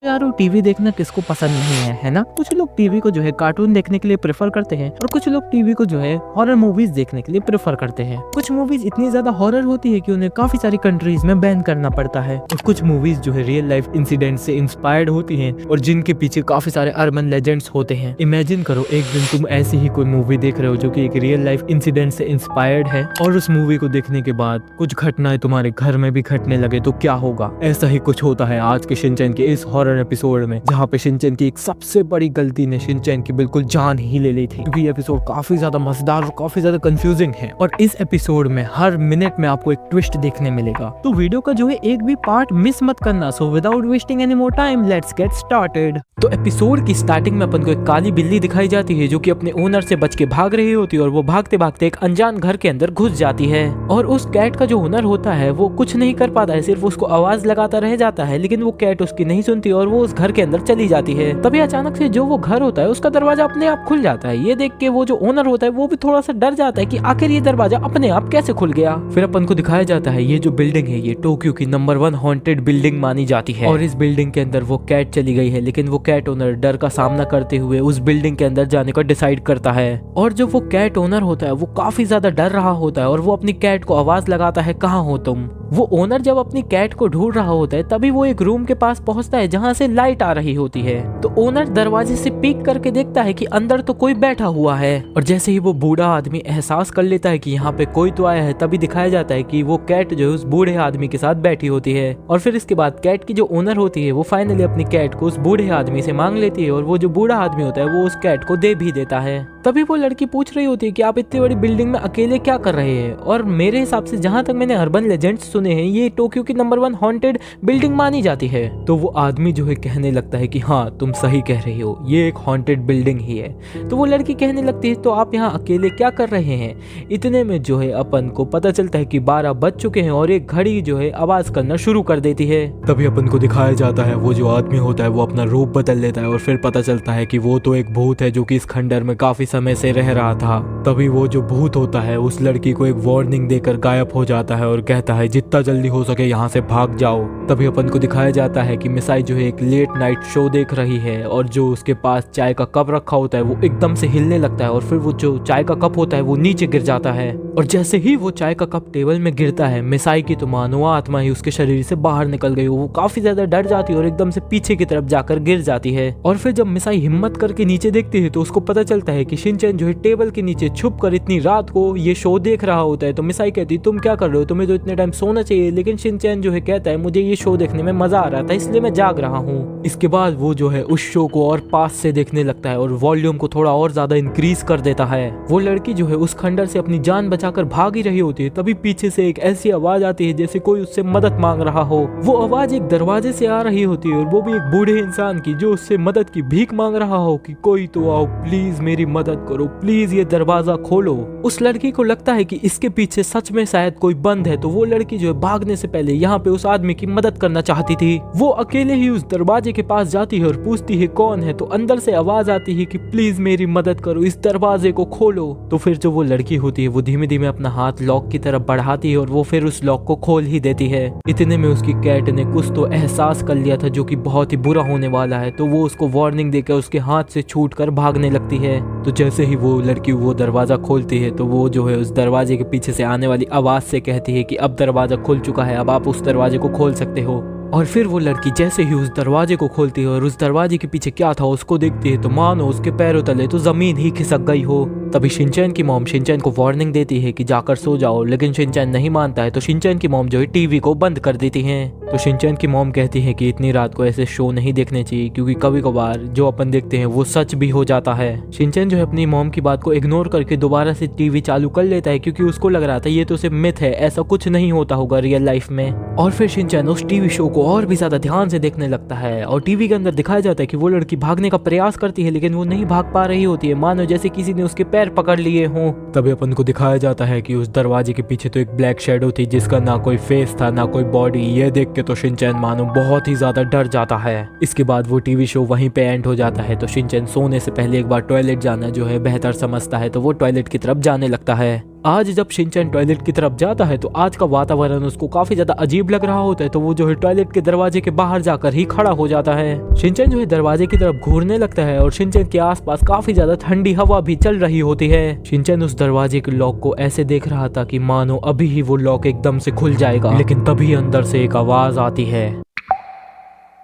यार वो टीवी देखना किसको पसंद नहीं है ना। कुछ लोग टीवी को जो है कार्टून देखने के लिए प्रेफर करते हैं और कुछ लोग टीवी को जो है हॉरर मूवीज देखने के लिए प्रेफर करते हैं। कुछ मूवीज इतनी ज्यादा हॉरर होती है कि उन्हें काफी सारी कंट्रीज में बैन करना पड़ता है और कुछ मूवीज जो है रियल लाइफ इंसिडेंट से इंस्पायर्ड होती हैं और जिनके पीछे काफी सारे अर्बन लेजेंड्स होते हैं। इमेजिन करो एक दिन तुम ऐसी ही कोई मूवी देख रहे हो जो कि एक रियल लाइफ इंसिडेंट से इंस्पायर्ड है और उस मूवी को देखने के बाद कुछ घटनाएं तुम्हारे घर में भी घटने लगे तो क्या होगा। ऐसा ही कुछ होता है आज के शिनचैन के इस हॉरर एपिसोड में, जहाँ पे शिनचैन की एक सबसे बड़ी गलती ने शिनचैन की बिल्कुल जान ही ले ली थी। क्योंकि ये एपिसोड काफी ज्यादा मजेदार और काफी ज्यादा कंफ्यूजिंग है और इस एपिसोड में हर मिनट में आपको एक ट्विस्ट देखने मिलेगा। तो वीडियो का जो है एक भी पार्ट मिस मत करना। So without wasting any more time let's get started. तो एपिसोड की स्टार्टिंग में अपन को एक काली बिल्ली दिखाई जाती है जो कि अपने ओनर से बच के भाग रही होती है और वो भागते भागते एक अनजान घर के अंदर घुस जाती है और उस कैट का जो ओनर होता है वो कुछ नहीं कर पाता है, सिर्फ उसको आवाज लगाता रह जाता है, लेकिन वो कैट उसकी नहीं सुनती और वो उस घर के अंदर चली जाती है। तभी अचानक से जो वो घर होता है उसका दरवाजा अपने आप खुल जाता है। ये देख के वो जो ओनर होता है वो भी थोड़ा सा डर जाता है कि आखिर ये दरवाजा अपने आप कैसे खुल गया। फिर अपन को दिखाया जाता है ये जो बिल्डिंग है ये टोक्यो की नंबर 1 हॉन्टेड बिल्डिंग मानी जाती है और इस बिल्डिंग के अंदर वो कैट चली गई है, लेकिन वो कैट ओनर डर का सामना करते हुए उस बिल्डिंग के अंदर जाने का डिसाइड करता है। और जो वो कैट ओनर होता है वो काफी ज्यादा डर रहा होता है और वो अपनी कैट को आवाज लगाता है, कहाँ हो तुम। वो ओनर जब अपनी कैट को ढूंढ रहा होता है तभी वो एक रूम के पास पहुंचता है जहां से लाइट आ रही होती है। तो ओनर दरवाजे से पीक करके देखता है कि अंदर तो कोई बैठा हुआ है और जैसे ही वो बूढ़ा आदमी एहसास कर लेता है कि यहाँ पे कोई तो आया है तभी दिखाया जाता है कि वो कैट जो है उस बूढ़े आदमी के साथ बैठी होती है। और फिर इसके बाद कैट की जो ओनर होती है वो फाइनली अपनी कैट को उस बूढ़े आदमी से मांग लेती है और वो जो बूढ़ा आदमी होता है वो उस कैट को दे भी देता है। तभी वो लड़की पूछ रही होती है कि आप इतनी बड़ी बिल्डिंग में अकेले क्या कर रहे हैं, और मेरे हिसाब से जहां तक मैंने अर्बन लेजेंड्स सुने हैं ये टोक्यो की नंबर 1 हॉन्टेड बिल्डिंग मानी जाती है। तो वो आदमी जो है कहने लगता है कि हाँ तुम सही कह रही हो, ये एक हॉन्टेड बिल्डिंग ही है। तो वो लड़की कहने लगती है तो आप यहाँ अकेले क्या कर रहे हैं। इतने में जो है अपन को पता चलता है कि 12 बज चुके हैं और एक घड़ी जो है आवाज करना शुरू कर देती है। तभी अपन को दिखाया जाता है वो जो आदमी होता है वो अपना रूप बदल लेता है और फिर पता चलता है कि वो तो एक भूत है जो कि इस खंडर में काफी समय से रह रहा था। तभी वो जो भूत होता है उस लड़की को एक वार्निंग देकर गायब हो जाता है और कहता है जितना जल्दी हो सके यहाँ से भाग जाओ। तभी अपन को दिखाया जाता है कि मिसाई जो है एक लेट नाइट शो देख रही है और जो उसके पास चाय का कप रखा होता है वो एकदम से हिलने लगता है और फिर वो जो चाय का कप होता है वो नीचे गिर जाता है। और जैसे ही वो चाय का कप टेबल में गिरता है मिसाई की तो मानो आत्मा ही उसके शरीर से बाहर निकल गई। वो काफी ज्यादा डर जाती है और एकदम से पीछे की तरफ जाकर गिर जाती है। और फिर जब मिसाई हिम्मत करके नीचे देखती है तो उसको पता चलता है कि शिनचैन जो है टेबल के नीचे छुप कर इतनी रात को ये शो देख रहा होता है। तो मिसाई कहती है तुम क्या कर रहे हो, तुम्हें तो इतने टाइम सोना चाहिए। लेकिन शिनचैन जो है कहता है मुझे ये शो देखने में मजा आ रहा था इसलिए मैं जाग रहा हूँ। इसके बाद वो जो है उस शो को और पास से देखने लगता है और वॉल्यूम को थोड़ा और ज्यादा इंक्रीज कर देता है। वो लड़की जो है उस खंडर से अपनी जान बचाकर भाग ही रही होती है तभी पीछे से एक ऐसी आवाज आती है जैसे कोई उससे मदद मांग रहा हो। वो आवाज एक दरवाजे से आ रही होती है और वो भी एक बूढ़े इंसान की जो उससे मदद की भीख मांग रहा हो कि कोई तो आओ प्लीज मेरी मदद करो, प्लीज ये दरवाजा खोलो। उस लड़की को लगता है कि इसके पीछे सच में शायद कोई बंद है। तो वो लड़की जो है भागने से पहले यहाँ पे उस आदमी की मदद करना चाहती थी। वो अकेले ही उस दरवाजे के पास जाती है और पूछती है कौन है। तो अंदर से आवाज आती है कि प्लीज मेरी मदद करो, इस दरवाजे को खोलो। तो फिर जो वो लड़की होती है वो धीमे धीमे अपना हाथ लॉक की तरफ बढ़ाती है और वो फिर उस लॉक को खोल ही देती है। इतने में उसकी कैट ने कुछ तो एहसास कर लिया था जो कि बहुत ही बुरा होने वाला है। तो वो उसको वार्निंग देकर उसके हाथ से छूटकर भागने लगती है। तो जैसे ही वो लड़की वो दरवाजा खोलती है तो वो जो है उस दरवाजे के पीछे से आने वाली आवाज से कहती है कि अब दरवाजा खुल चुका है, अब आप उस दरवाजे को खोल सकते हो। और फिर वो लड़की जैसे ही उस दरवाजे को खोलती है और उस दरवाजे के पीछे क्या था उसको देखती है तो मानो उसके पैरों तले तो जमीन ही खिसक गई हो। तभी शिनचैन की मॉम शिनचैन को वार्निंग देती है कि जाकर सो जाओ, लेकिन शिनचैन नहीं मानता है। तो शिनचैन की मॉम जो है टीवी को बंद कर देती है। तो शिनचैन की मॉम कहती है कि इतनी रात को ऐसे शो नहीं देखने चाहिए क्योंकि कभी कभार जो अपन देखते हैं वो सच भी हो जाता है। शिनचैन जो है अपनी मॉम की बात को इग्नोर करके दोबारा से टीवी चालू कर लेता है क्योंकि उसको लग रहा था ये तो सिर्फ मिथ है, ऐसा कुछ नहीं होता होगा रियल लाइफ में। और फिर शिनचैन उस टीवी शो को और भी ज्यादा ध्यान से देखने लगता है और टीवी के अंदर दिखाया जाता है कि वो लड़की भागने का प्रयास करती है लेकिन वो नहीं भाग पा रही होती है, मानो जैसे किसी ने उसके पैर पकड़ लिए हों। तभी अपन को दिखाया जाता है कि उस दरवाजे के पीछे तो एक ब्लैक शैडो थी जिसका ना कोई फेस था ना कोई बॉडी। ये देख के तो शिनचैन मानो बहुत ही ज्यादा डर जाता है। इसके बाद वो टीवी शो वहीं पे एंड हो जाता है। तो शिनचैन सोने से पहले एक बार टॉयलेट जाना जो है बेहतर समझता है तो वो टॉयलेट की तरफ जाने लगता है। आज जब शिनचैन टॉयलेट की तरफ जाता है तो आज का वातावरण उसको काफी ज्यादा अजीब लग रहा होता है, तो वो जो है टॉयलेट के दरवाजे के बाहर जाकर ही खड़ा हो जाता है। शिनचैन जो है दरवाजे की तरफ घूरने लगता है और शिनचैन के आसपास काफी ज्यादा ठंडी हवा भी चल रही होती है। शिनचैन उस दरवाजे के लॉक को ऐसे देख रहा था कि मानो अभी ही वो लॉक एकदम से खुल जाएगा, लेकिन तभी अंदर से एक आवाज आती है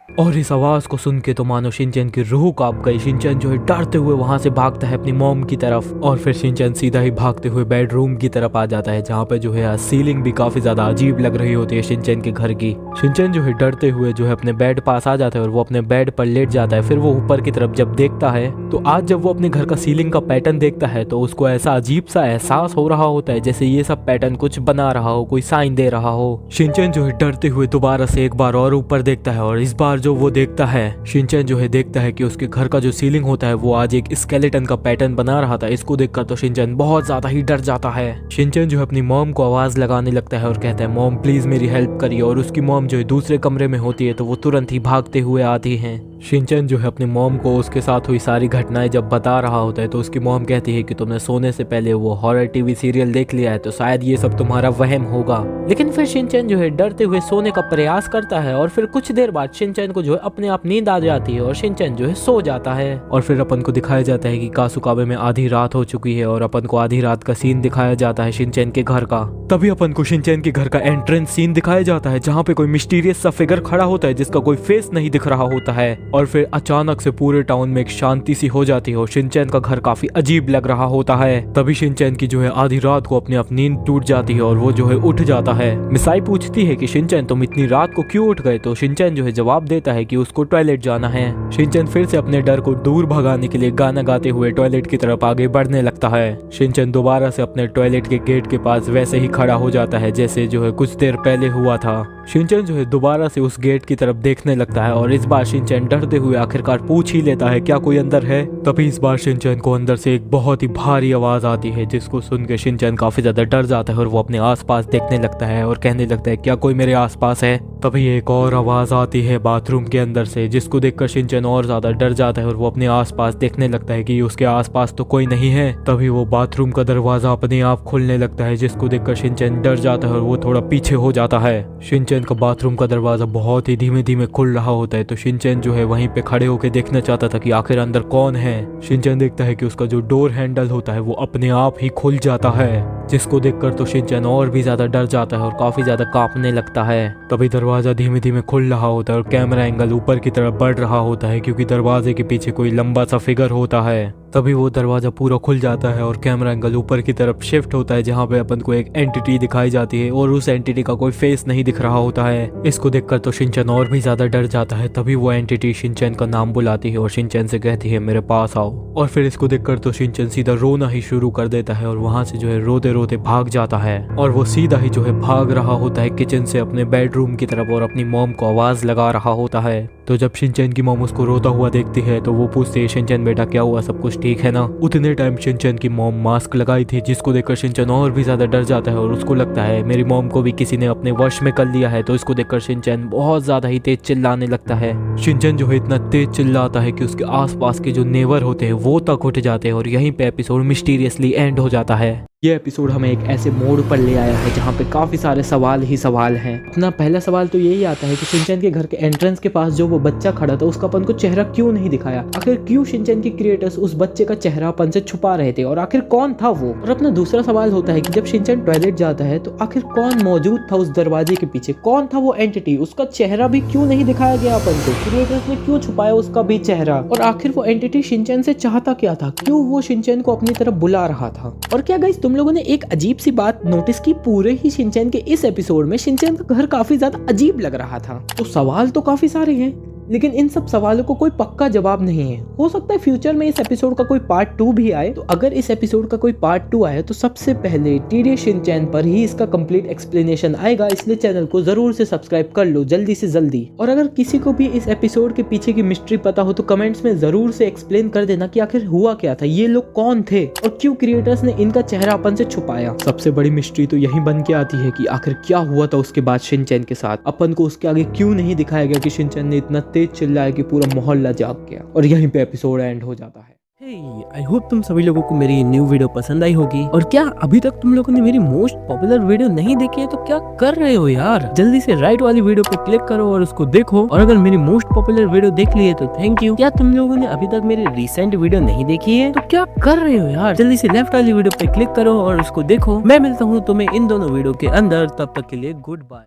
और इस आवाज को सुन के तो मानो शिनचैन की रूह कांप गई। शिनचैन जो है डरते हुए वहां से भागता है अपनी मॉम की तरफ और फिर शिनचैन सीधा ही भागते हुए बेडरूम की तरफ आ जाता है, जहाँ पे जो है सीलिंग भी काफी ज्यादा अजीब लग रही होती है शिनचैन के घर की। शिनचैन जो है डरते हुए जो है अपने बेड पास आ जाता है और वो अपने बेड पर लेट जाता है। फिर वो ऊपर की तरफ जब देखता है तो आज जब वो अपने घर का सीलिंग का पैटर्न देखता है तो उसको ऐसा अजीब सा एहसास हो रहा होता है जैसे ये सब पैटर्न कुछ बना रहा हो, कोई साइन दे रहा हो। शिनचैन जो है डरते हुए दोबारा से एक बार और ऊपर देखता है और इस बार जो वो देखता है, शिनचैन जो है देखता है कि उसके घर का जो सीलिंग होता है वो आज एक स्केलेटन का पैटर्न बना रहा था। इसको देखकर तो शिनचैन बहुत ज्यादा ही डर जाता है। शिनचैन जो है अपनी मॉम को आवाज लगाने लगता है और कहता है मॉम प्लीज मेरी हेल्प करिए, और उसकी मॉम जो है दूसरे कमरे में होती है तो वो तुरंत ही भागते हुए आती है। शिनचैन जो है अपनी मॉम को उसके साथ हुई सारी घटनाएं जब बता रहा होता है तो उसकी मॉम कहती है कि तुमने सोने से पहले वो हॉरर टीवी सीरियल देख लिया है तो शायद ये सब तुम्हारा वहम होगा। लेकिन फिर शिनचैन जो है डरते हुए सोने का प्रयास करता है और फिर कुछ देर बाद शिनचैन को जो है अपने आप नींद आ जाती है और शिनचैन जो है सो जाता है। और फिर अपन को दिखाया जाता है कि कासुकाबे में आधी रात हो चुकी है और अपन को आधी रात का सीन दिखाया जाता है शिनचैन के घर का। तभी अपन को शिनचैन के घर का एंट्रेंस सीन दिखाया जाता है जहाँ पे कोई मिस्टीरियस सा फिगर खड़ा होता है जिसका कोई फेस नहीं दिख रहा होता है। और फिर अचानक से पूरे टाउन में एक शांति सी हो जाती है और शिनचैन का घर काफी अजीब लग रहा होता है। तभी शिनचैन की जो है आधी रात को अपने आप नींद टूट जाती है और वो जो है उठ जाता है। मिसाई पूछती है कि शिनचैन तुम इतनी रात को क्यों उठ गए, तो शिनचैन जो है जवाब देता है कि उसको टॉयलेट जाना है। शिनचैन फिर से अपने डर को दूर भगाने के लिए गाना गाते हुए टॉयलेट की तरफ आगे बढ़ने लगता है। शिनचैन दोबारा से अपने टॉयलेट के गेट के पास वैसे ही खड़ा हो जाता है जैसे जो है कुछ देर पहले हुआ था। शिनचैन जो है दोबारा से उस गेट की तरफ देखने लगता है और इस बार शिनचैन डरते हुए आखिरकार पूछ ही लेता है क्या कोई अंदर है। तभी इस बार शिनचैन को अंदर से एक बहुत ही भारी आवाज आती है जिसको सुन के शिनचैन काफी ज्यादा डर जाता है और वो अपने आसपास देखने लगता है और कहने लगता है क्या कोई मेरे आसपास है। तभी एक और आवाज आती है बाथरूम के अंदर से जिसको देखकर शिनचैन और ज्यादा डर जाता है और वो अपने आसपास देखने लगता है कि उसके आसपास तो कोई नहीं है। तभी वो बाथरूम का दरवाजा अपने आप खुलने लगता है जिसको देखकर शिनचैन डर जाता है और वो थोड़ा पीछे हो जाता है। शिनचैन का बाथरूम का दरवाजा बहुत ही धीमे धीमे खुल रहा होता है तो शिनचैन जो है वहीं पे खड़े होकर देखना चाहता था कि आखिर अंदर कौन है। शिनचैन देखता है कि उसका जो डोर हैंडल होता है वो अपने आप ही खुल जाता है, जिसको देखकर तो शिनचैन और भी ज्यादा डर जाता है और काफी ज्यादा कांपने लगता है। तभी दरवाजा धीमे धीमे खुल रहा होता है और कैमरा एंगल ऊपर की तरफ बढ़ रहा होता है क्योंकि दरवाजे के पीछे कोई लंबा सा फिगर होता है। तभी वो दरवाजा पूरा खुल जाता है और कैमरा एंगल ऊपर की तरफ शिफ्ट होता है जहाँ पे अपन को एक एंटिटी दिखाई जाती है और उस एंटिटी का कोई फेस नहीं दिख रहा होता है। इसको देखकर तो शिनचैन और भी ज्यादा डर जाता है। तभी वो एंटिटी शिनचैन का नाम बुलाती है और शिनचैन से कहती है मेरे पास आओ। और फिर इसको देखकर तो शिनचैन सीधा रोना ही शुरू कर देता है और वहां से जो है रोते रोते भाग जाता है और वो सीधा ही जो है भाग रहा होता है किचन से अपने बेडरूम की तरफ और अपनी मॉम को आवाज लगा रहा होता है। तो जब शिनचैन की मॉम उसको रोता हुआ देखती है तो वो पूछती है शिनचैन बेटा क्या हुआ, सब कुछ ठीक है ना। उतने टाइम शिनचैन की मॉम मास्क लगाई थी जिसको देखकर शिनचैन और भी ज्यादा डर जाता है और उसको लगता है मेरी मॉम को भी किसी ने अपने वश में कर लिया है। तो इसको देखकर शिनचैन बहुत ज्यादा ही तेज चिल्लाने लगता है। शिनचैन जो है इतना तेज चिल्लाता है कि उसके आसपास के जो नेबर होते हैं वो तक उठ जाते हैं और यहीं पे एपिसोड मिस्टीरियसली एंड हो जाता है। ये एपिसोड हमें एक ऐसे मोड़ पर ले आया है जहाँ पे काफी सारे सवाल ही सवाल हैं। अपना पहला सवाल तो यही आता है कि शिनचैन के घर के एंट्रेंस के पास जो वो बच्चा खड़ा था उसका अपन को चेहरा क्यों नहीं दिखाया। आखिर क्यों शिनचैन के क्रिएटर्स उस बच्चे का चेहरा अपन से छुपा रहे थे और आखिर कौन था वो। और अपना दूसरा सवाल होता है कि जब शिनचैन टॉयलेट जाता है तो आखिर कौन मौजूद था उस दरवाजे के पीछे, कौन था वो एंटिटी, उसका चेहरा भी क्यों नहीं दिखाया गया अपन को, क्रिएटर्स ने क्यों छुपाया उसका भी चेहरा। और आखिर वो एंटिटी शिनचैन से चाहता क्या था, क्यों वो शिनचैन को अपनी तरफ बुला रहा था। और क्या गाइस तुम लोगों ने एक अजीब सी बात नोटिस की, पूरे ही शिनचैन के इस एपिसोड में शिनचैन का घर काफी ज्यादा अजीब लग रहा था। तो सवाल तो काफी सारे हैं लेकिन इन सब सवालों को कोई पक्का जवाब नहीं है। हो सकता है फ्यूचर में इस एपिसोड का कोई पार्ट 2 भी आए। तो अगर इस एपिसोड का कोई पार्ट 2 आए तो सबसे पहले टीडी शिनचैन पर ही इसका कंप्लीट एक्सप्लेनेशन आएगा, इसलिए चैनल को जरूर से सब्सक्राइब कर लो जल्दी से जल्दी। और अगर किसी को भी इस एपिसोड के पीछे की मिस्ट्री पता हो तो कमेंट्स में जरूर से एक्सप्लेन कर देना कि आखिर हुआ क्या था, ये लोग कौन थे और क्यों क्रिएटर्स ने इनका चेहरा अपन से छुपाया। सबसे बड़ी मिस्ट्री तो यही बन के आती है कि आखिर क्या हुआ था उसके बाद शिनचैन के साथ। अपन को उसके आगे क्यों नहीं दिखाया गया कि शिनचैन ने इतना तेज चिल्लाया कि पूरा मोहल्ला जाग गया। और यहीं पे एपिसोड एंड हो जाता है। आई होप तुम सभी लोगों को मेरी न्यू वीडियो पसंद आई होगी। और क्या अभी तक तुम लोगों ने मेरी मोस्ट पॉपुलर वीडियो नहीं देखी है तो क्या कर रहे हो यार, जल्दी से राइट वाली वीडियो पे क्लिक करो और उसको देखो। और अगर मेरी मोस्ट पॉपुलर वीडियो देख ली है तो थैंक यू। क्या तुम लोगों ने अभी तक मेरी रिसेंट वीडियो नहीं देखी है तो क्या कर रहे हो यार, जल्दी से लेफ्ट वाली वीडियो पे क्लिक करो और उसको देखो। मैं मिलता हूँ तुम्हें इन दोनों वीडियो के अंदर, तब तक के लिए गुड बाय।